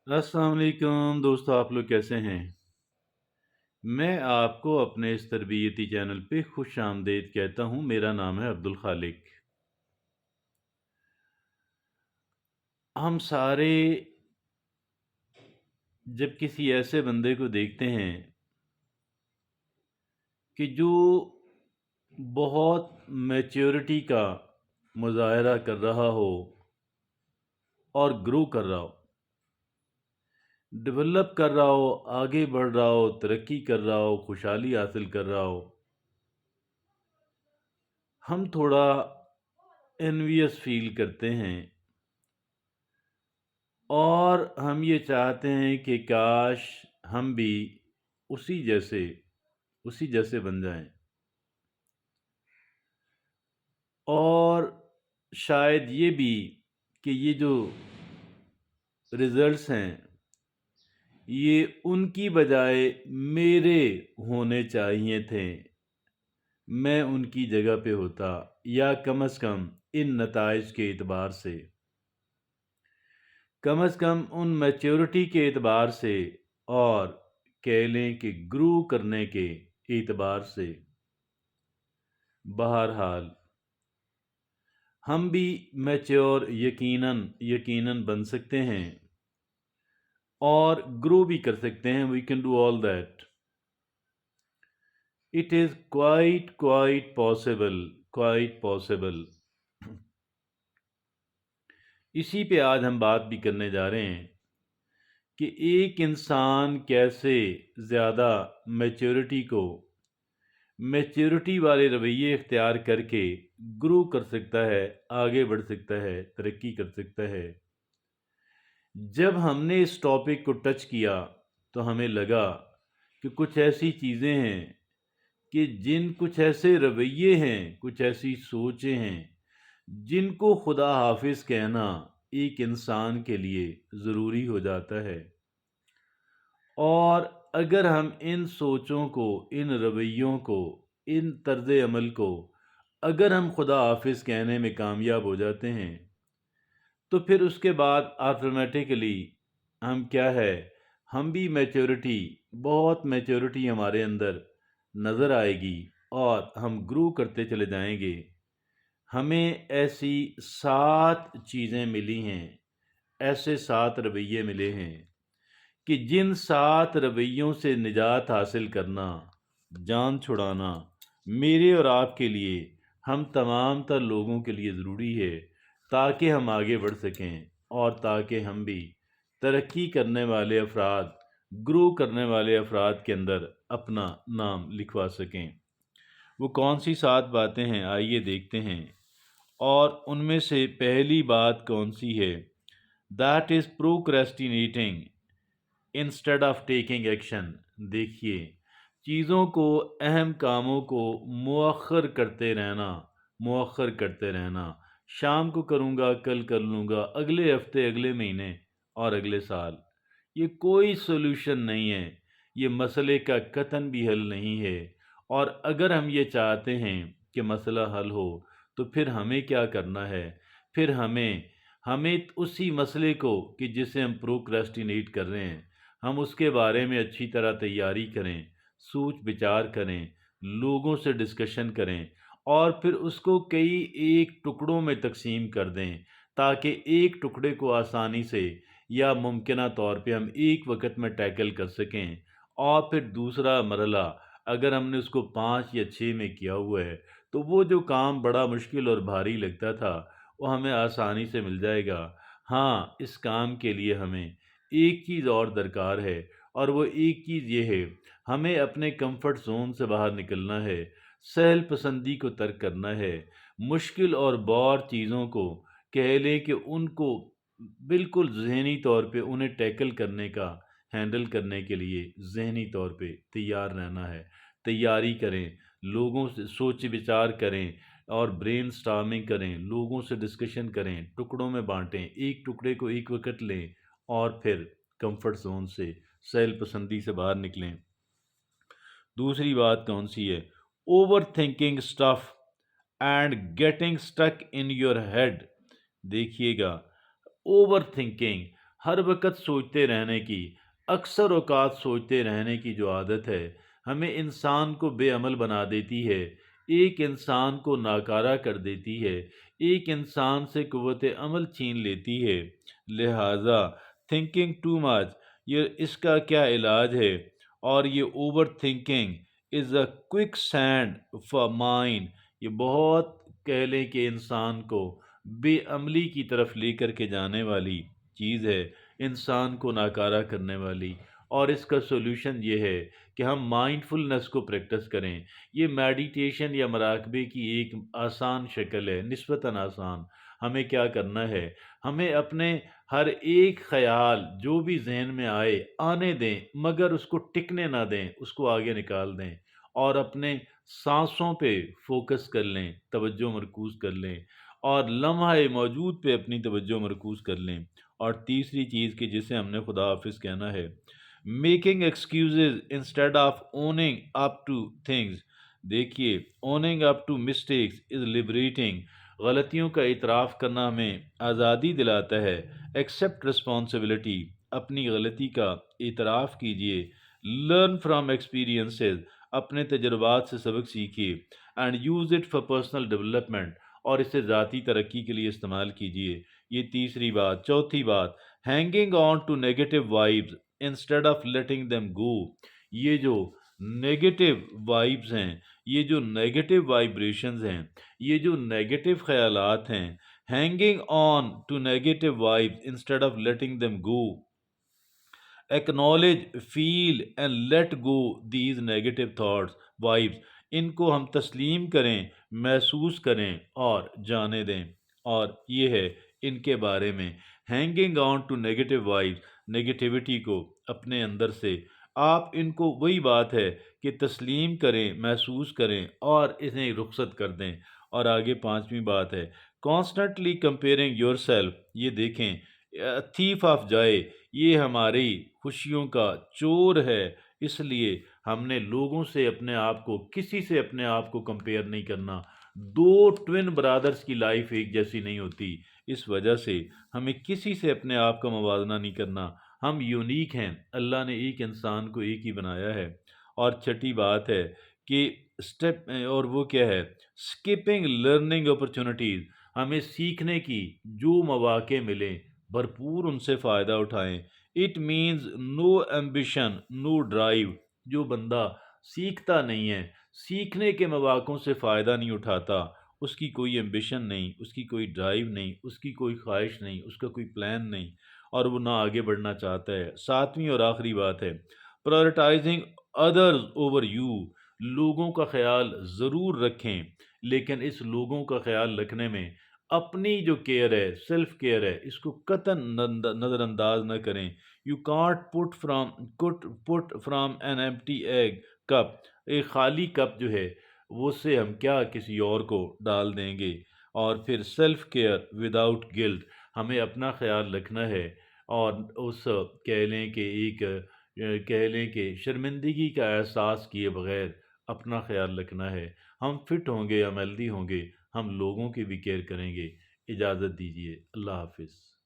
अस्सलाम वालेकुम दोस्तों, आप लोग कैसे हैं? मैं आपको अपने इस तरबियती चैनल पे खुश आमदीद कहता हूँ। मेरा नाम है अब्दुल खालिक। हम सारे जब किसी ऐसे बंदे को देखते हैं कि जो बहुत मैच्योरिटी का मुज़ाहरा कर रहा हो और ग्रो कर रहा हो, डेवलप कर रहा हो, आगे बढ़ रहा हो, तरक्की कर रहा हो, खुशहाली हासिल कर रहा हो, हम थोड़ा एनवियस फील करते हैं और हम ये चाहते हैं कि काश हम भी उसी जैसे उसी जैसे बन जाएं। और शायद ये भी कि ये जो रिजल्ट्स हैं ये उनकी बजाय मेरे होने चाहिए थे। मैं उनकी जगह पे होता, या कम से कम इन नताइज के एतबार से, कम से कम उन मैच्योरिटी के एतबार से, और कह लें कि ग्रो करने के एतबार से। बहरहाल हम भी मैच्योर यकीनन यकीनन बन सकते हैं और ग्रो भी कर सकते हैं। We can do all that. It is quite possible, quite possible. इसी पे आज हम बात भी करने जा रहे हैं कि एक इंसान कैसे ज़्यादा मैच्योरिटी वाले रवैये इख्तियार करके ग्रो कर सकता है, आगे बढ़ सकता है, तरक्की कर सकता है। जब हमने इस टॉपिक को टच किया तो हमें लगा कि कुछ ऐसी चीज़ें हैं कि कुछ ऐसे रवैये हैं, कुछ ऐसी सोचें हैं जिनको खुदा हाफिज़ कहना एक इंसान के लिए ज़रूरी हो जाता है। और अगर हम इन सोचों को, इन रवैयों को, इन तर्ज अमल को अगर हम खुदा हाफिज़ कहने में कामयाब हो जाते हैं तो फिर उसके बाद ऑटोमेटिकली हम क्या है, हम भी बहुत मैच्योरिटी हमारे अंदर नज़र आएगी और हम ग्रो करते चले जाएंगे। हमें ऐसी 7 चीज़ें मिली हैं, ऐसे 7 रवैये मिले हैं कि जिन 7 रवैयों से निजात हासिल करना, जान छुड़ाना मेरे और आपके लिए, हम तमाम तर लोगों के लिए ज़रूरी है, ताकि हम आगे बढ़ सकें और ताकि हम भी तरक्की करने वाले अफराद, ग्रो करने वाले अफराद के अंदर अपना नाम लिखवा सकें। वो कौन सी 7 बातें हैं, आइए देखते हैं। और उनमें से पहली बात कौन सी है? That is procrastinating instead of taking action. देखिए, चीज़ों को, अहम कामों को मुअख्खर करते रहना। शाम को करूँगा, कल कर लूँगा, अगले हफ्ते, अगले महीने और अगले साल। ये कोई सॉल्यूशन नहीं है, ये मसले का कतन भी हल नहीं है। और अगर हम ये चाहते हैं कि मसला हल हो तो फिर हमें क्या करना है? फिर हमें हमें उसी मसले को कि जिसे हम प्रोक्रेस्टिनेट कर रहे हैं, हम उसके बारे में अच्छी तरह तैयारी करें, सोच विचार करें, लोगों से डिस्कशन करें और फिर उसको कई एक टुकड़ों में तकसीम कर दें, ताकि एक टुकड़े को आसानी से या मुमकिना तौर पे हम एक वक्त में टैकल कर सकें। और फिर दूसरा मरला, अगर हमने उसको 5 या 6 में किया हुआ है तो वो जो काम बड़ा मुश्किल और भारी लगता था वो हमें आसानी से मिल जाएगा। हाँ, इस काम के लिए हमें एक चीज़ और दरकार है, और वो एक चीज़ ये है, हमें अपने कंफर्ट ज़ोन से बाहर निकलना है, सहल पसंदी को तर्क करना है, मुश्किल और बोर चीज़ों को, कह लें कि उनको बिल्कुल ज़हनी तौर पे उन्हें टैकल करने का, हैंडल करने के लिए ज़हनी तौर पे तैयार रहना है। तैयारी करें, लोगों से सोच विचार करें और ब्रेनस्टॉर्मिंग करें, लोगों से डिस्कशन करें, टुकड़ों में बाँटें, एक टुकड़े को एक वक़्त लें और फिर कंफर्ट ज़ोन से, सहल पसंदी से बाहर निकलें। दूसरी बात कौन सी है? Overthinking stuff and getting stuck in your head. देखिएगा, ओवर थिंकिंग, ہر وقت سوچتے رہنے کی، اکثر اوقات سوچتے رہنے کی جو عادت ہے ہمیں انسان کو بے عمل بنا دیتی ہے، ایک انسان کو ناکارہ کر دیتی ہے، ایک انسان سے قوت عمل چھین لیتی ہے۔ لہٰذا تھنکنگ ٹو مچ، یہ اس کا کیا علاج ہے؟ اور یہ over thinking is a quick send for mind, یہ بہت کہہ لیں کہ انسان کو بے عملی کی طرف لے کر کے جانے والی چیز ہے، انسان کو ناکارہ کرنے والی۔ اور اس کا سولوشن یہ ہے کہ ہم مائنڈ فلنس کو پریکٹس کریں۔ یہ میڈیٹیشن یا مراقبے کی ایک آسان شکل ہے، نسبتاً آسان۔ ہمیں کیا کرنا ہے؟ ہمیں اپنے ہر ایک خیال جو بھی ذہن میں آئے آنے دیں، مگر اس کو ٹکنے نہ دیں، اس کو آگے نکال دیں، اور اپنے سانسوں پہ فوکس کر لیں، توجہ مرکوز کر لیں، اور لمحہ موجود پہ اپنی توجہ مرکوز کر لیں۔ اور تیسری چیز کہ جسے ہم نے خدا حافظ کہنا ہے، making excuses instead of owning up to things. دیکھیے، owning up to mistakes is liberating, غلطیوں کا اعتراف کرنا ہمیں آزادی دلاتا ہے۔ ایکسیپٹ رسپانسبلٹی، اپنی غلطی کا اعتراف کیجیے۔ لرن فرام ایکسپیرینسز، اپنے تجربات سے سبق سیکھیے۔ And use it for personal development, اور اسے ذاتی ترقی کے لیے استعمال کیجیے۔ یہ تیسری بات۔ چوتھی بات، hanging on to negative vibes instead of letting them go. یہ جو نیگیٹو وائبز ہیں، یہ جو نیگیٹو وائبریشنز ہیں، یہ جو نیگیٹو خیالات ہیں، hanging on to negative vibes instead of letting them go, acknowledge, feel and let go these negative thoughts vibes, ان کو ہم تسلیم کریں، محسوس کریں اور جانے دیں۔ اور یہ ہے ان کے بارے میں hanging on to negative vibes, negativity کو اپنے اندر سے آپ ان کو وہی بات ہے کہ تسلیم کریں، محسوس کریں اور انہیں رخصت کر دیں۔ اور آگے پانچویں بات ہے کانسٹنٹلی کمپیئرنگ یور سیلف۔ یہ دیکھیں، تھیف آف جائے، یہ ہماری خوشیوں کا چور ہے، اس لیے ہم نے لوگوں سے اپنے آپ کو، کسی سے اپنے آپ کو کمپیئر نہیں کرنا۔ دو ٹوین برادرز کی لائف ایک جیسی نہیں ہوتی، اس وجہ سے ہمیں کسی سے اپنے آپ کا موازنہ نہیں کرنا۔ ہم یونیک ہیں، اللہ نے ایک انسان کو ایک ہی بنایا ہے۔ اور چھٹی بات ہے کہ اسٹیپ، اور وہ کیا ہے، اسکپنگ لرننگ اپرچونٹیز، ہمیں سیکھنے کی جو مواقع ملیں بھرپور ان سے فائدہ اٹھائیں۔ It means no ambition no drive, جو بندہ سیکھتا نہیں ہے، سیکھنے کے مواقعوں سے فائدہ نہیں اٹھاتا، اس کی کوئی ایمبیشن نہیں، اس کی کوئی ڈرائیو نہیں، اس کی کوئی خواہش نہیں، اس کا کوئی پلان نہیں، اور وہ نہ آگے بڑھنا چاہتا ہے۔ ساتویں اور آخری بات ہے پرائورٹائزنگ ادرز اوور یو، لوگوں کا خیال ضرور رکھیں، لیکن اس لوگوں کا خیال رکھنے میں اپنی جو کیئر ہے، سیلف کیئر ہے، اس کو قطعاً نظر انداز نہ کریں۔ You can't put from an empty egg cup, ایک خالی کپ جو ہے وہ سے ہم کیا کسی اور کو ڈال دیں گے۔ اور پھر سیلف کیئر وداؤٹ گلٹ، ہمیں اپنا خیال رکھنا ہے، اور اس کہہ لیں کہ شرمندگی کا احساس کیے بغیر اپنا خیال رکھنا ہے۔ ہم فٹ ہوں گے، ہم ہیلدی ہوں گے، ہم لوگوں کی بھی کیئر کریں گے۔ اجازت دیجیے، اللہ حافظ۔